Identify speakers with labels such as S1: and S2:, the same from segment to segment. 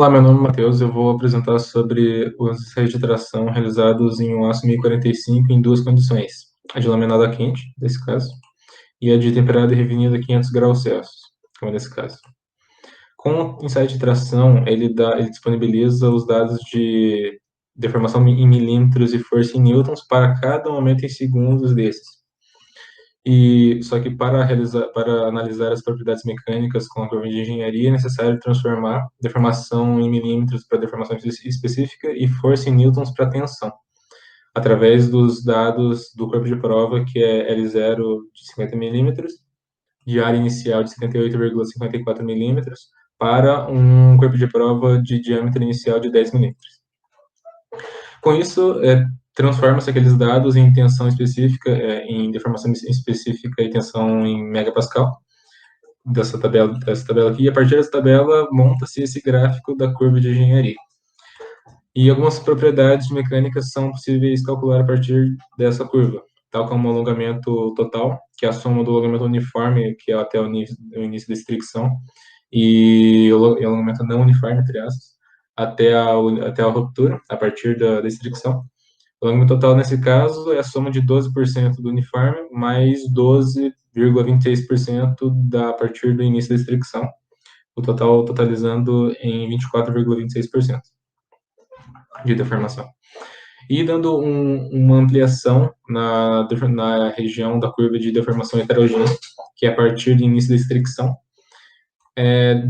S1: Olá, meu nome é Matheus. Eu vou apresentar sobre os ensaios de tração realizados em um aço 1045 em duas condições: a de laminada quente, nesse caso, e a de temperada e revenida a 500 graus Celsius, como nesse caso. Com o ensaio de tração, ele disponibiliza os dados de deformação em milímetros e força em newtons para cada momento em segundos desses. E só que para analisar as propriedades mecânicas com a curva de engenharia, é necessário transformar deformação em milímetros para deformação específica e força em newtons para tensão, através dos dados do corpo de prova, que é L0 de 50 milímetros, de área inicial de 78,54 milímetros, para um corpo de prova de diâmetro inicial de 10 milímetros. Com isso, transforma-se aqueles dados em tensão específica, em deformação específica e tensão em megapascal, dessa tabela aqui, e a partir dessa tabela monta-se esse gráfico da curva de engenharia. E algumas propriedades mecânicas são possíveis calcular a partir dessa curva, tal como o alongamento total, que é a soma do alongamento uniforme, que é até o início da estricção, e o alongamento não uniforme, entre aspas, até a ruptura, a partir da estricção. O alongamento total, nesse caso, é a soma de 12% do uniforme mais 12,26% a partir do início da estricção, o total totalizando em 24,26% de deformação. E dando uma ampliação na região da curva de deformação heterogênea, que é a partir do início da estricção,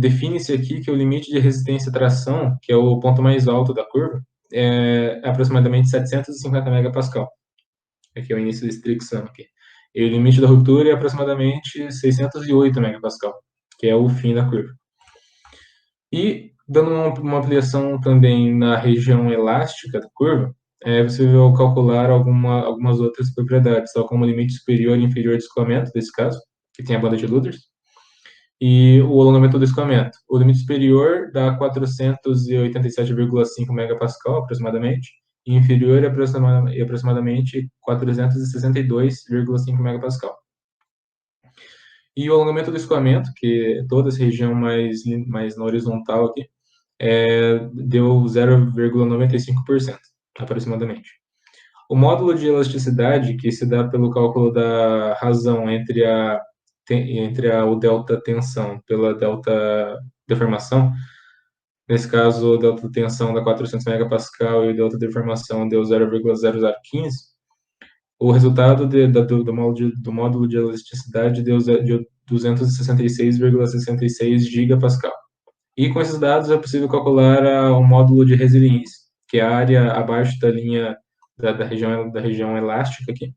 S1: define-se aqui que o limite de resistência à tração, que é o ponto mais alto da curva, é aproximadamente 750 megapascal. Aqui é o início da estricção. Aqui. E o limite da ruptura é aproximadamente 608 megapascal, que é o fim da curva. E, dando uma ampliação também na região elástica da curva, é possível calcular algumas outras propriedades, tal como o limite superior e inferior de escoamento, nesse caso, que tem a banda de Luders, e o alongamento do escoamento. O limite superior dá 487,5 megapascal, aproximadamente, e inferior é aproximadamente 462,5 megapascal. E o alongamento do escoamento, que é toda essa região mais na horizontal aqui, deu 0,95%, aproximadamente. O módulo de elasticidade, que se dá pelo cálculo da razão entre o delta tensão pela delta deformação, nesse caso, o delta tensão dá 400 megapascal e o delta deformação deu 0,0015, o resultado do módulo de elasticidade deu 266,66 gigapascal. E com esses dados é possível calcular o módulo de resiliência, que é a área abaixo da linha da região elástica aqui,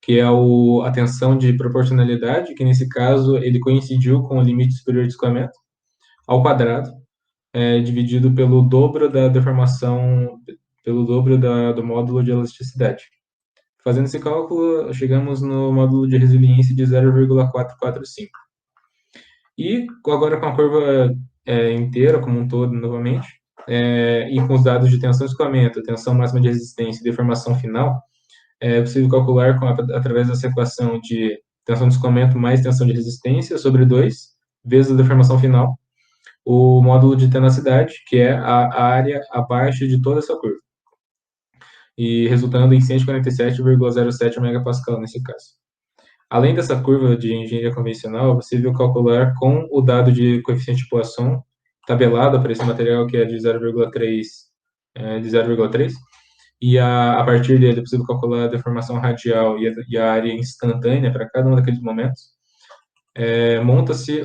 S1: que é a tensão de proporcionalidade, que nesse caso ele coincidiu com o limite superior de escoamento, ao quadrado, dividido pelo dobro da deformação, pelo dobro do módulo de elasticidade. Fazendo esse cálculo, chegamos no módulo de resiliência de 0,445. E agora com a curva inteira, como um todo, novamente, e com os dados de tensão de escoamento, tensão máxima de resistência e deformação final, é possível calcular através dessa equação de tensão de escoamento mais tensão de resistência sobre 2 vezes a deformação final, o módulo de tenacidade, que é a área abaixo de toda essa curva, e resultando em 147,07 megapascal nesse caso. Além dessa curva de engenharia convencional, é possível calcular com o dado de coeficiente de Poisson tabelado para esse material, que é de 0,3, e a partir dele é possível calcular a deformação radial e a área instantânea para cada um daqueles momentos. Monta-se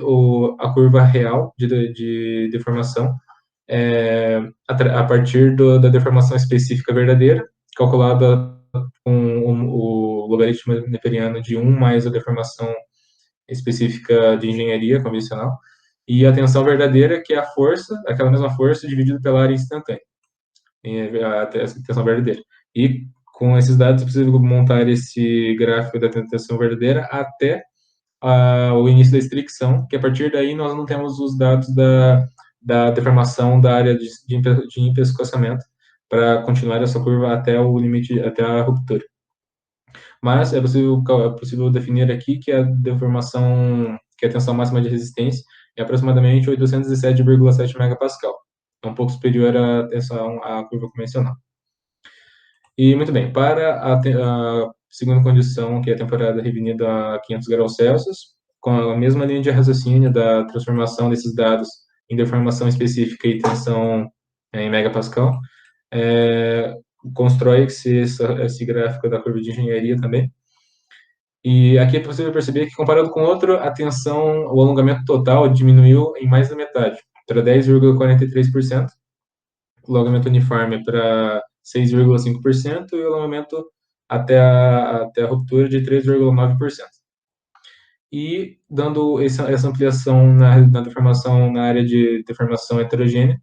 S1: a curva real de deformação a partir da deformação específica verdadeira, calculada com o logaritmo neperiano de 1 mais a deformação específica de engenharia convencional, e a tensão verdadeira, que é a força, aquela mesma força, dividida pela área instantânea, a tensão verdadeira. E com esses dados é possível montar esse gráfico da tensão verdadeira até o início da estricção, que a partir daí nós não temos os dados da deformação da área de empescoçamento para continuar essa curva até o limite, até a ruptura. Mas é possível definir aqui que a deformação, que a tensão máxima de resistência é aproximadamente 807,7 megapascal. É um pouco superior à tensão à curva convencional. E, muito bem, para a segunda condição, que é a temporada revinida a 500 graus Celsius, com a mesma linha de raciocínio da transformação desses dados em deformação específica e tensão em megapascal, constrói-se esse gráfico da curva de engenharia também. E aqui é possível perceber que, comparado com outro, a tensão, o alongamento total diminuiu em mais da metade, para 10,43%, o alongamento uniforme para 6,5% e o alongamento até a ruptura de 3,9%. E dando essa ampliação na deformação, na área de deformação heterogênea,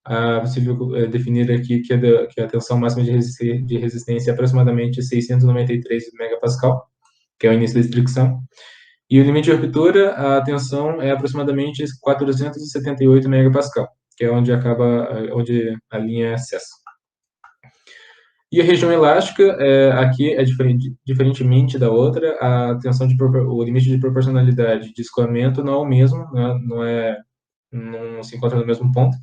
S1: é possível definir aqui que a tensão máxima de resistência é aproximadamente 693 megapascal, que é o início da fricção, e o limite de ruptura, a tensão é aproximadamente 478 megapascal, que é onde onde a linha cessa. E a região elástica, aqui é diferentemente da outra, o limite de proporcionalidade de escoamento não é o mesmo, não se encontra no mesmo ponto,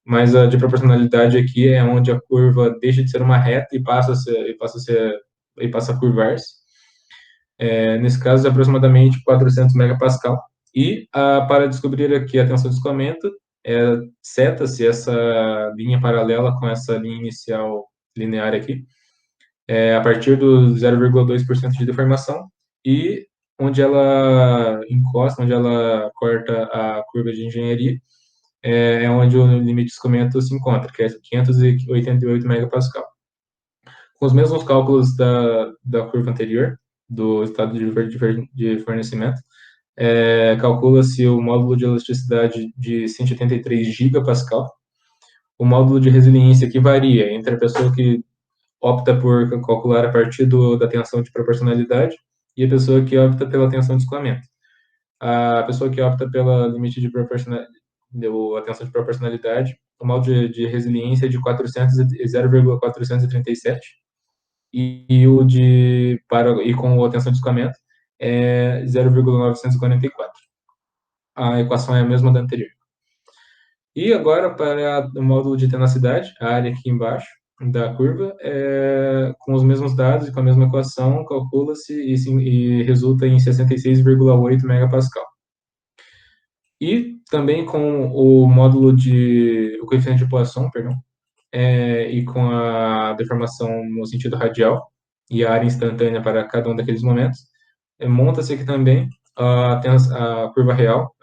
S1: mas a de proporcionalidade aqui é onde a curva deixa de ser uma reta e passa a curvar-se. Nesse caso, é aproximadamente 400 megapascal. E para descobrir aqui a tensão de escoamento, seta-se essa linha paralela com essa linha inicial linear aqui, a partir do 0,2% de deformação, e onde ela encosta, onde ela corta a curva de engenharia, é onde o limite de escoamento se encontra, que é 588 megapascal. Com os mesmos cálculos da curva anterior, do estado de fornecimento, calcula-se o módulo de elasticidade de 183 gigapascal. O módulo de resiliência que varia entre a pessoa que opta por calcular a partir da tensão de proporcionalidade e a pessoa que opta pela tensão de escoamento. A pessoa que opta pela limite de proporcionalidade, a tensão de proporcionalidade, o módulo de resiliência é de 0,437 e com a tensão de escoamento é 0,944. A equação é a mesma da anterior. E agora, para o módulo de tenacidade, a área aqui embaixo da curva, com os mesmos dados e com a mesma equação, calcula-se e resulta em 66,8 megapascal. E também com o coeficiente de Poisson, perdão, e com a deformação no sentido radial e a área instantânea para cada um daqueles momentos, monta-se aqui também a curva real,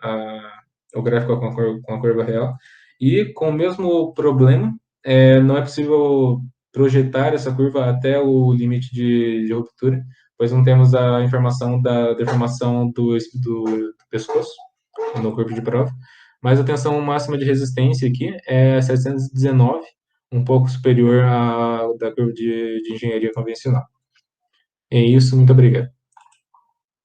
S1: o gráfico com a curva real, e com o mesmo problema, não é possível projetar essa curva até o limite de ruptura, pois não temos a informação da deformação do pescoço no corpo de prova, mas a tensão máxima de resistência aqui é 719, um pouco superior à da curva de engenharia convencional. É isso, muito obrigado.